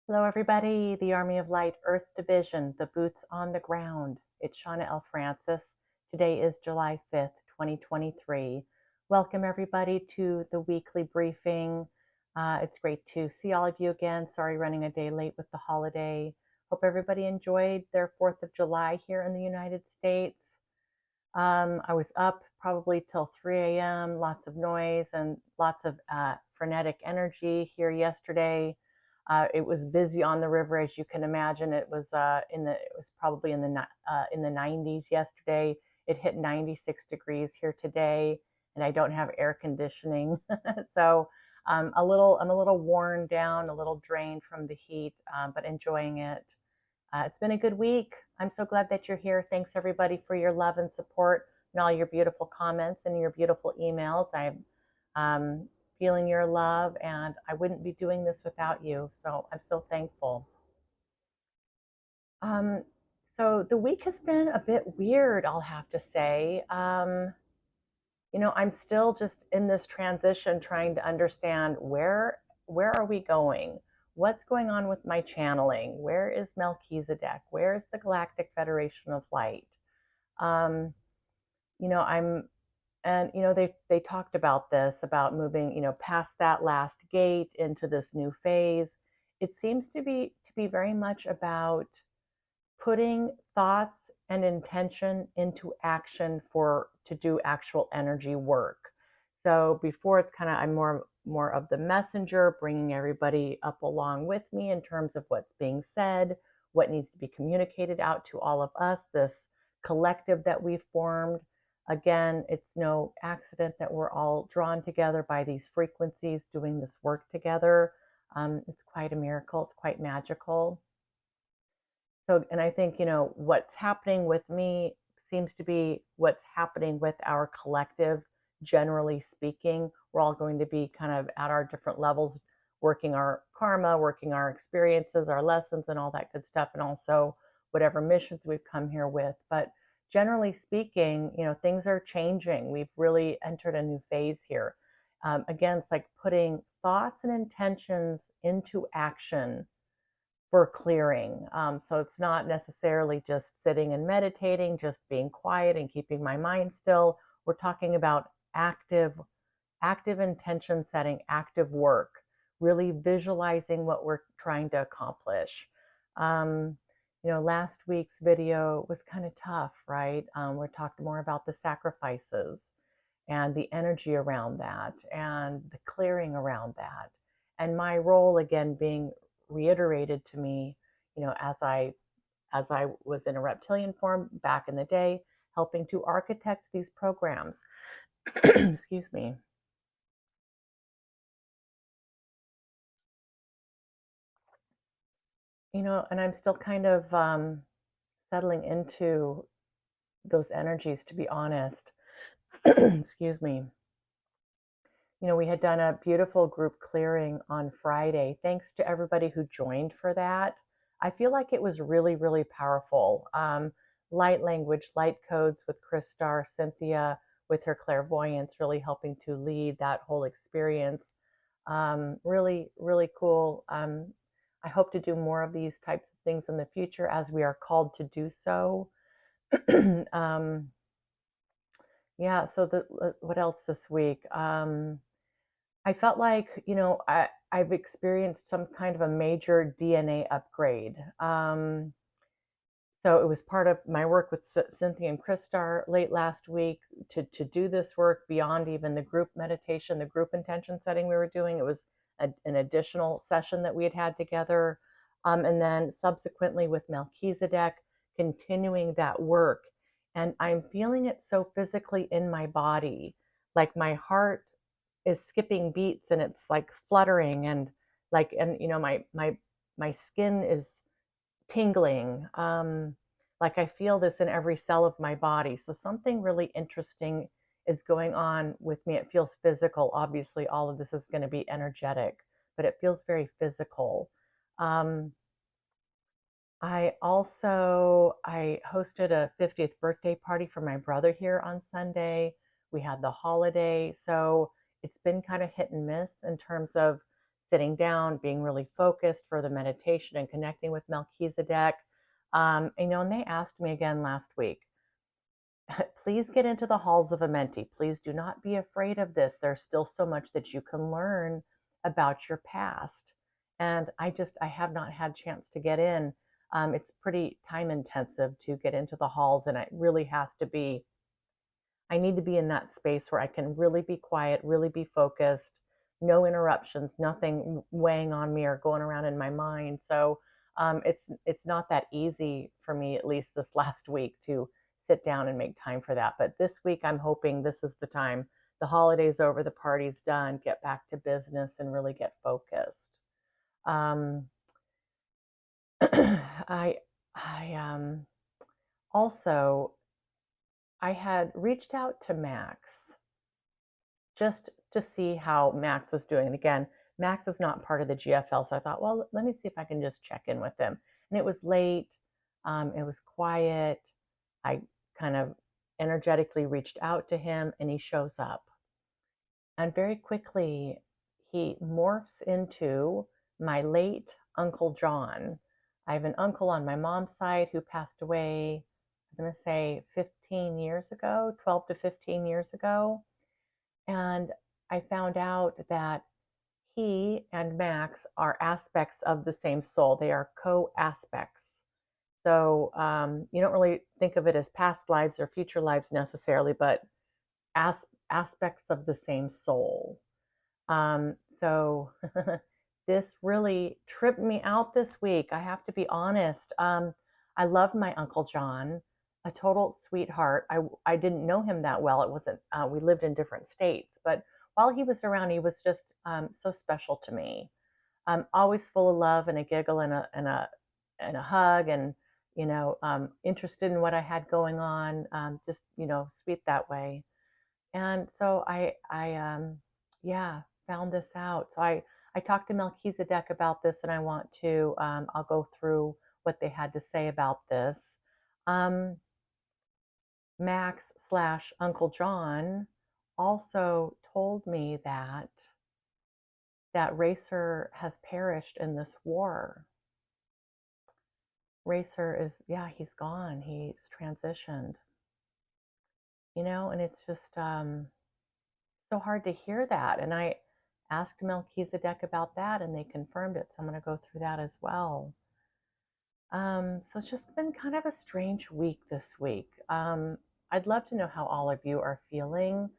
Hello, everybody. The Army of Light Earth Division, the boots on the ground. It's Shawna L. Francis. Today is July 5th, 2023. Welcome, everybody, to the weekly briefing. It's great to see all of you again. Sorry, running a day late with the holiday. Hope everybody enjoyed their 4th of July here in the United States. I was up probably till 3 a.m., lots of noise and lots of frenetic energy here yesterday. It was busy on the river, as you can imagine. It was probably in the 90s yesterday. It hit 96 degrees here today, and I don't have air conditioning, so I'm a little worn down, a little drained from the heat, but enjoying it. It's been a good week. I'm so glad that you're here. Thanks everybody for your love and support and all your beautiful comments and your beautiful emails. I'm feeling your love, and I wouldn't be doing this without you. So I'm so thankful. Um, so the week has been a bit weird, I'll have to say. I'm still just in this transition, trying to understand where are we going? What's going on with my channeling? Where is Melchizedek? Where is the Galactic Federation of Light? Um, I'm and they talked about this, about moving, past that last gate into this new phase. It seems to be very much about putting thoughts and intention into action for to do actual energy work. So before, it's kind of, I'm more of the messenger, bringing everybody up along with me in terms of what's being said, what needs to be communicated out to all of us, this collective that we've formed. Again, it's no accident that we're all drawn together by these frequencies doing this work together. It's quite a miracle. It's quite magical. So, and I think, what's happening with me seems to be what's happening with our collective, generally speaking. We're all going to be kind of at our different levels, working our karma, working our experiences, our lessons, and all that good stuff, and also whatever missions we've come here with. But generally speaking, things are changing. We've really entered a new phase here. Again, it's like putting thoughts and intentions into action for clearing. So it's not necessarily just sitting and meditating, just being quiet and keeping my mind still. We're talking about active intention setting, active work, really visualizing what we're trying to accomplish. Last week's video was kind of tough, right? We talked more about the sacrifices and the energy around that and the clearing around that. And my role, again, being reiterated to me, as I was in a reptilian form back in the day, helping to architect these programs. Excuse me. And I'm still kind of settling into those energies, to be honest. Excuse me. We had done a beautiful group clearing on Friday. Thanks to everybody who joined for that. I feel like it was really, really powerful. Light language, light codes with Christar, Cynthia with her clairvoyance, really helping to lead that whole experience. Really, really cool. I hope to do more of these types of things in the future as we are called to do so. Yeah, so what else this week? I felt like, I've experienced some kind of a major DNA upgrade. So it was part of my work with Cynthia and Christar late last week to do this work beyond even the group meditation, the group intention setting we were doing. It was an additional session that we had together. And then subsequently with Melchizedek, continuing that work. And I'm feeling it so physically in my body, like my heart is skipping beats and it's like fluttering, and my skin is tingling. Like I feel this in every cell of my body. So something really interesting is going on with me. It feels physical. Obviously, all of this is going to be energetic, but it feels very physical. Um, I hosted a 50th birthday party for my brother here on Sunday. We had the holiday, so it's been kind of hit and miss in terms of sitting down, being really focused for the meditation and connecting with Melchizedek. And they asked me again last week, please get into the halls of a Amenti. Please do not be afraid of this. There's still so much that you can learn about your past. And I have not had a chance to get in. It's pretty time intensive to get into the halls, and it really has to be, I need to be in that space where I can really be quiet, really be focused, no interruptions, nothing weighing on me or going around in my mind. So it's not that easy for me, at least this last week, to sit down and make time for that. But this week, I'm hoping this is the time. The holidays over, the party's done, get back to business and really get focused. Um, I also I had reached out to Max just to see how Max was doing. And again, Max is not part of the GFL, so I thought, well, let me see if I can just check in with him. And it was late, it was quiet. I kind of energetically reached out to him, and he shows up. And very quickly, he morphs into my late Uncle John. I have an uncle on my mom's side who passed away, I'm going to say 15 years ago, 12 to 15 years ago. And I found out that he and Max are aspects of the same soul. They are co-aspects. So you don't really think of it as past lives or future lives necessarily, but aspects of the same soul. So this really tripped me out this week. I have to be honest. I love my Uncle John, a total sweetheart. I didn't know him that well. It wasn't, we lived in different states, but while he was around, he was just so special to me. Always full of love and a giggle and a hug, and interested in what I had going on. Just sweet that way. And so yeah, found this out. So I talked to Melchizedek about this, and I want to, I'll go through what they had to say about this. Max slash Uncle John also told me that Racer has perished in this war. Racer is, yeah, he's gone. He's transitioned. And it's just so hard to hear that. And I asked Melchizedek about that, and they confirmed it. So I'm going to go through that as well. So it's just been kind of a strange week this week. I'd love to know how all of you are feeling.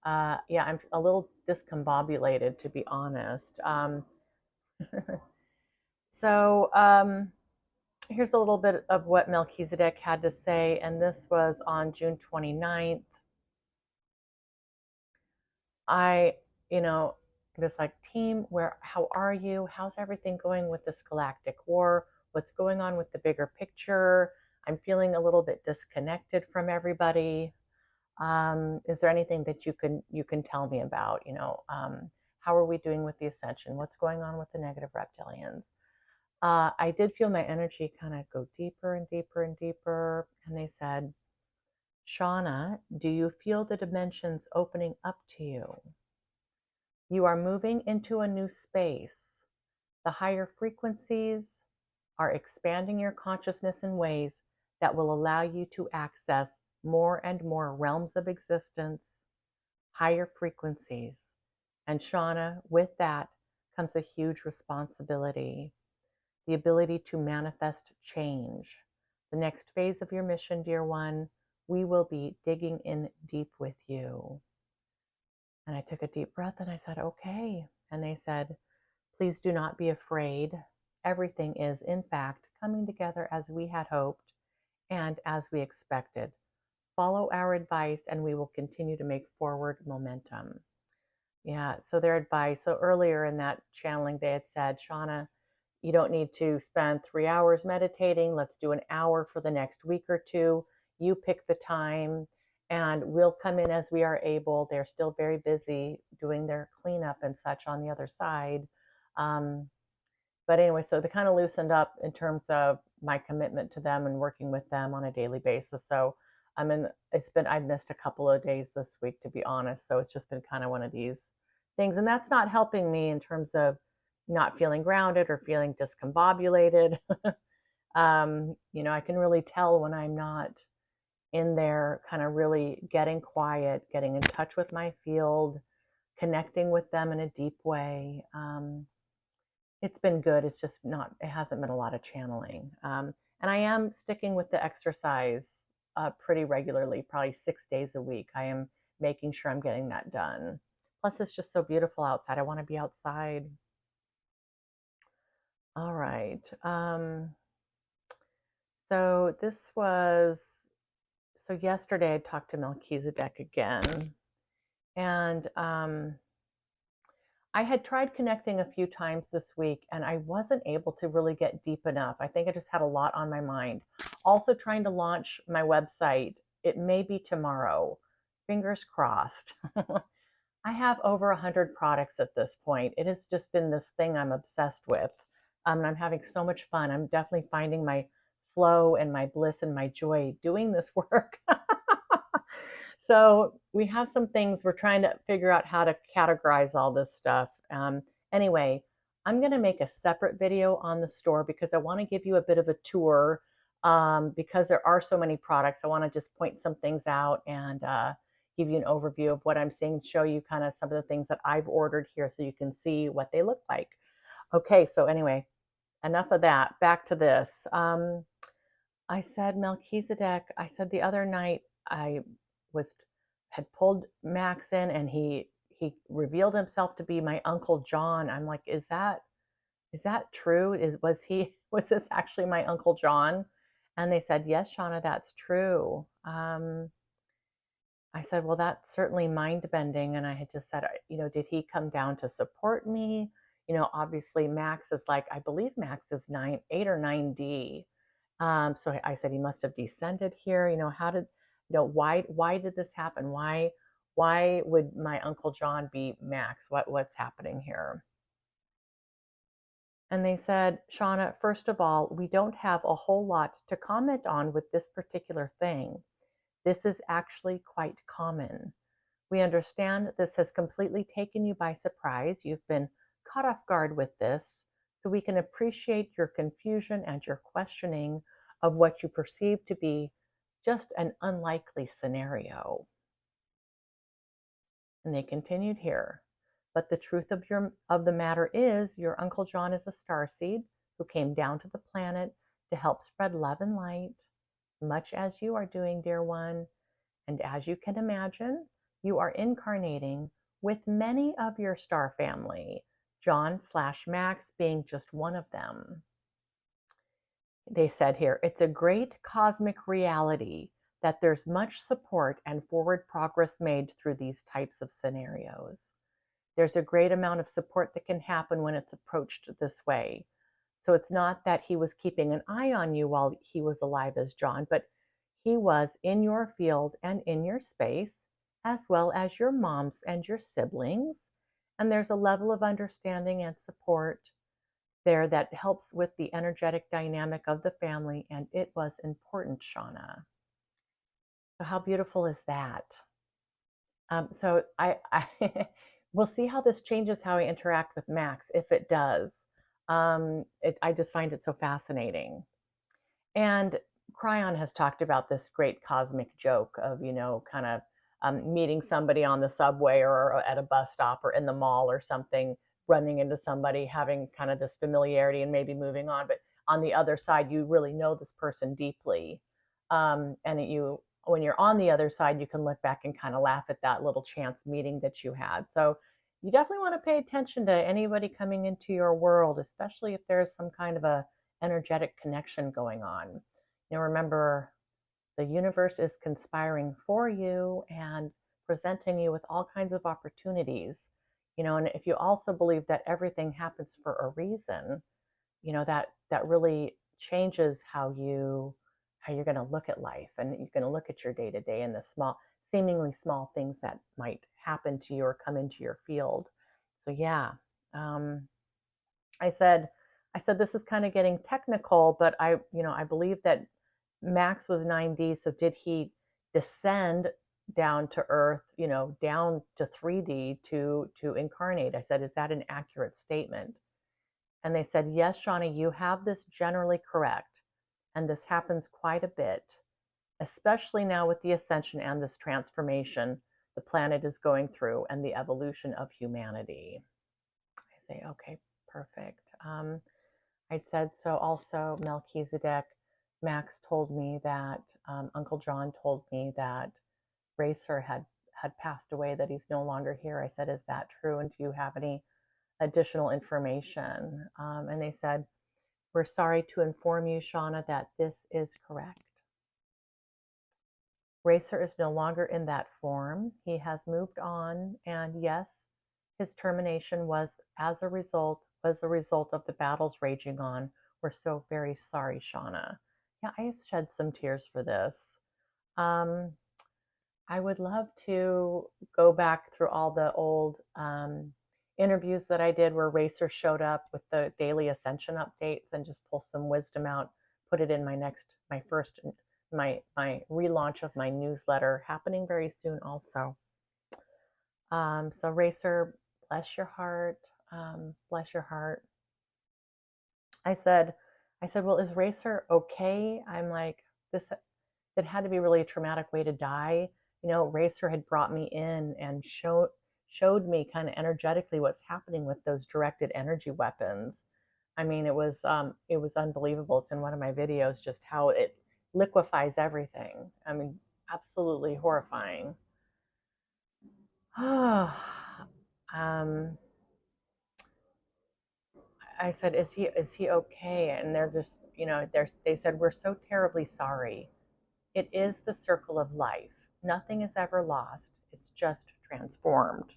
Yeah, I'm a little discombobulated, to be honest. So here's a little bit of what Melchizedek had to say, and this was on June 29th. Just like, team, how are you? How's everything going with this galactic war? What's going on with the bigger picture? I'm feeling a little bit disconnected from everybody. Is there anything that you can tell me about? How are we doing with the ascension? What's going on with the negative reptilians? I did feel my energy kind of go deeper and deeper and deeper. And they said, Shawna, do you feel the dimensions opening up to you? You are moving into a new space. The higher frequencies are expanding your consciousness in ways that will allow you to access more and more realms of existence, higher frequencies. And Shawna, with that comes a huge responsibility, the ability to manifest change. The next phase of your mission, dear one, we will be digging in deep with you. And I took a deep breath and I said, okay. And they said, please do not be afraid. Everything is, in fact, coming together as we had hoped and as we expected. Follow our advice and we will continue to make forward momentum. Yeah, so their advice. So earlier in that channeling, they had said, Shawna, you don't need to spend 3 hours meditating. Let's do an hour for the next week or two. You pick the time and we'll come in as we are able. They're still very busy doing their cleanup and such on the other side. But anyway, so they kind of loosened up in terms of my commitment to them and working with them on a daily basis. So I've missed a couple of days this week, to be honest. So it's just been kind of one of these things. And that's not helping me in terms of not feeling grounded or feeling discombobulated. I can really tell when I'm not in there, kind of really getting quiet, getting in touch with my field, connecting with them in a deep way. It's been good. It's just not, it hasn't been a lot of channeling. And I am sticking with the exercise pretty regularly, probably 6 days a week. I am making sure I'm getting that done. Plus, it's just so beautiful outside. I want to be outside. All right. So this was, so yesterday I talked to Melchizedek again. And I had tried connecting a few times this week and I wasn't able to really get deep enough. I think I just had a lot on my mind. Also, trying to launch my website. It may be tomorrow. Fingers crossed. I have over 100 products at this point. It has just been this thing I'm obsessed with. And I'm having so much fun. I'm definitely finding my flow and my bliss and my joy doing this work. So we have some things we're trying to figure out how to categorize all this stuff. Anyway, I'm going to make a separate video on the store because I want to give you a bit of a tour because there are so many products. I want to just point some things out and give you an overview of what I'm seeing, show you kind of some of the things that I've ordered here so you can see what they look like. Okay, so anyway, enough of that. Back to this. I said, Melchizedek, I said the other night I had pulled Max in and he revealed himself to be my Uncle John. I'm like, is that true? Was this actually my Uncle John? And they said, yes, Shawna, that's true. I said, well, that's certainly mind bending. And I had just said, did he come down to support me? Obviously Max is like, I believe Max is 8 or 9D. So I said, he must have descended here. Why did this happen? Why would my Uncle John be Max? What's happening here? And they said, Shawna, first of all, we don't have a whole lot to comment on with this particular thing. This is actually quite common. We understand this has completely taken you by surprise. You've been caught off guard with this, so we can appreciate your confusion and your questioning of what you perceive to be just an unlikely scenario. And they continued here. But the truth of the matter is, your Uncle John is a starseed who came down to the planet to help spread love and light, much as you are doing, dear one. And as you can imagine, you are incarnating with many of your star family, John/Max being just one of them. They said here, it's a great cosmic reality that there's much support and forward progress made through these types of scenarios. There's a great amount of support that can happen when it's approached this way. So it's not that he was keeping an eye on you while he was alive as John, but he was in your field and in your space, as well as your moms and your siblings. And there's a level of understanding and support there that helps with the energetic dynamic of the family. And it was important, Shawna. So how beautiful is that? So I we'll see how this changes how I interact with Max, if it does. I just find it so fascinating. And Cryon has talked about this great cosmic joke of, kind of meeting somebody on the subway or at a bus stop or in the mall or something, running into somebody, having kind of this familiarity and maybe moving on. But on the other side, you really know this person deeply. And when you're on the other side, you can look back and kind of laugh at that little chance meeting that you had. So you definitely want to pay attention to anybody coming into your world, especially if there's some kind of a energetic connection going on. Remember, the universe is conspiring for you and presenting you with all kinds of opportunities. And if you also believe that everything happens for a reason, that really changes how you're going to look at life, and you're going to look at your day to day and the seemingly small things that might happen to you or come into your field. So yeah, I said this is kind of getting technical, but I believe that Max was 9D. So did he descend down to Earth, down to 3D to incarnate? I said, is that an accurate statement? And they said, yes, Shawna, you have this generally correct. And this happens quite a bit, especially now with the ascension and this transformation the planet is going through and the evolution of humanity. I say, okay, perfect. I'd said, so also Melchizedek, Max told me that, Uncle John told me that Racer had passed away, that he's no longer here. I said, is that true? And do you have any additional information? And they said, we're sorry to inform you, Shawna, that this is correct. Racer is no longer in that form. He has moved on, and yes, his termination was a result of the battles raging on. We're so very sorry, Shawna. Yeah, I have shed some tears for this. I would love to go back through all the old interviews that I did where Racer showed up with the daily ascension updates and just pull some wisdom out, put it in my relaunch of my newsletter happening very soon also. So Racer, bless your heart. Bless your heart. I said, well, is Racer okay? I'm like, it had to be really a traumatic way to die. You know, Racer had brought me in and showed me kind of energetically what's happening with those directed energy weapons. I mean, it was unbelievable. It's in one of my videos, just how it liquefies everything. I mean, absolutely horrifying. I said, is he okay? And they're just, they said, we're so terribly sorry. It is the circle of life. Nothing is ever lost. It's just transformed.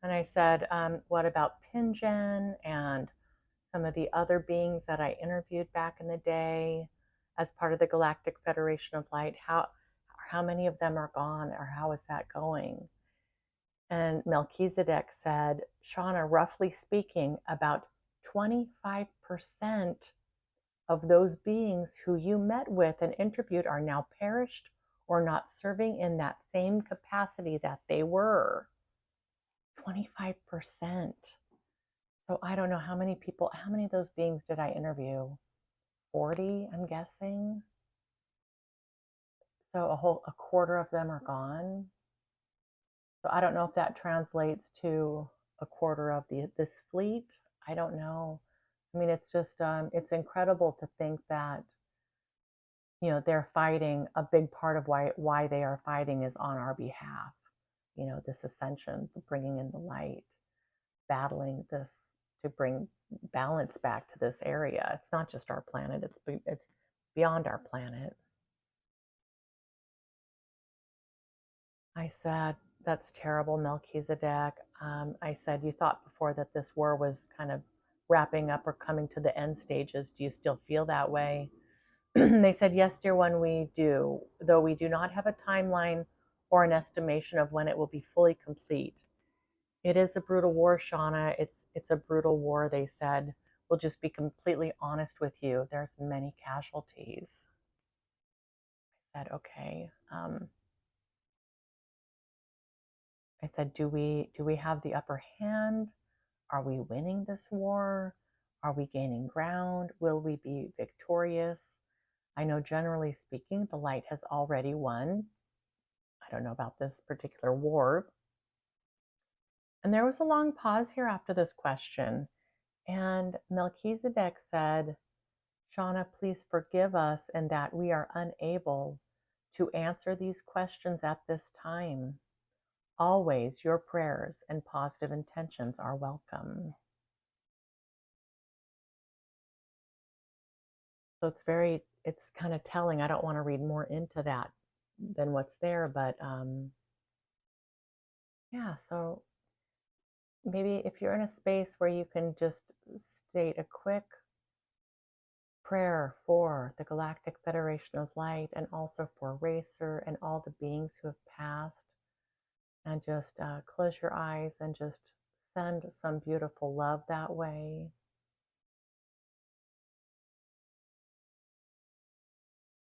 And I said, what about Pinjen and some of the other beings that I interviewed back in the day as part of the Galactic Federation of Light? How many of them are gone, or how is that going? And Melchizedek said, Shawna, roughly speaking, about 25% of those beings who you met with and interviewed are now perished or not serving in that same capacity that they were. 25%. So I don't know how many of those beings did I interview? 40, I'm guessing. So a quarter of them are gone. So I don't know if that translates to a quarter of this fleet. I don't know. I mean, it's just, it's incredible to think that, they're fighting. A big part of why they are fighting is on our behalf. This ascension, bringing in the light, battling this to bring balance back to this area. It's not just our planet. It's beyond our planet. I said, that's terrible, Melchizedek. I said, you thought before that this war was kind of wrapping up or coming to the end stages. Do you still feel that way? They said, yes, dear one, we do, though we do not have a timeline or an estimation of when it will be fully complete. It is a brutal war, Shawna. It's a brutal war, they said. We'll just be completely honest with you. There's many casualties. I said, okay. I said, do we have the upper hand? Are we winning this war? Are we gaining ground? Will we be victorious? I know, generally speaking, the light has already won. I don't know about this particular war. And there was a long pause here after this question. And Melchizedek said, Shawna, please forgive us in that we are unable to answer these questions at this time. Always your prayers and positive intentions are welcome. So it's kind of telling. I don't want to read more into that than what's there, but yeah, so maybe if you're in a space where you can just state a quick prayer for the Galactic Federation of Light and also for Racer and all the beings who have passed, and just close your eyes and just send some beautiful love that way.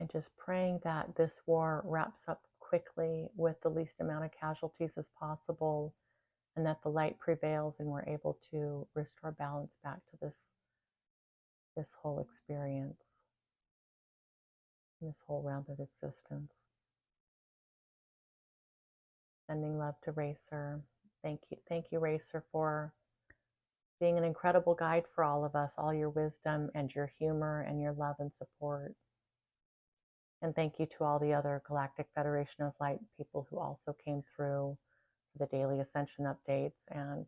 And just praying that this war wraps up quickly with the least amount of casualties as possible, and that the light prevails and we're able to restore balance back to this whole experience, this whole round of existence. Sending love to Racer. Thank you, Racer, for being an incredible guide for all of us, all your wisdom and your humor and your love and support. And thank you to all the other Galactic Federation of Light people who also came through for the daily ascension updates. And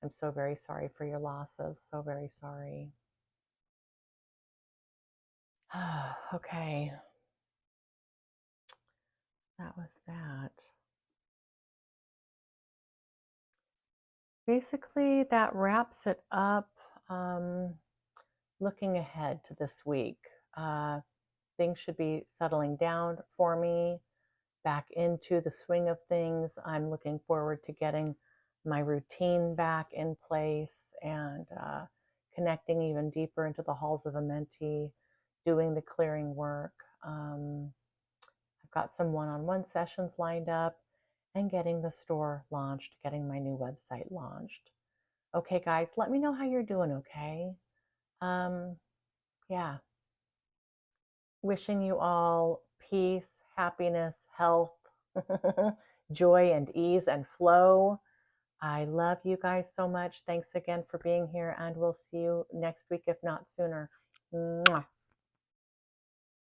I'm so very sorry for your losses. So very sorry. Okay. That was that. Basically, that wraps it up. Looking ahead to this week, things should be settling down for me, back into the swing of things. I'm looking forward to getting my routine back in place and connecting even deeper into the halls of Amenti, doing the clearing work. I've got some one-on-one sessions lined up and getting the store launched, getting my new website launched. Okay, guys, let me know how you're doing, okay? Yeah. Wishing you all peace, happiness, health, joy, and ease and flow. I love you guys so much. Thanks again for being here, and we'll see you next week, if not sooner. Mwah.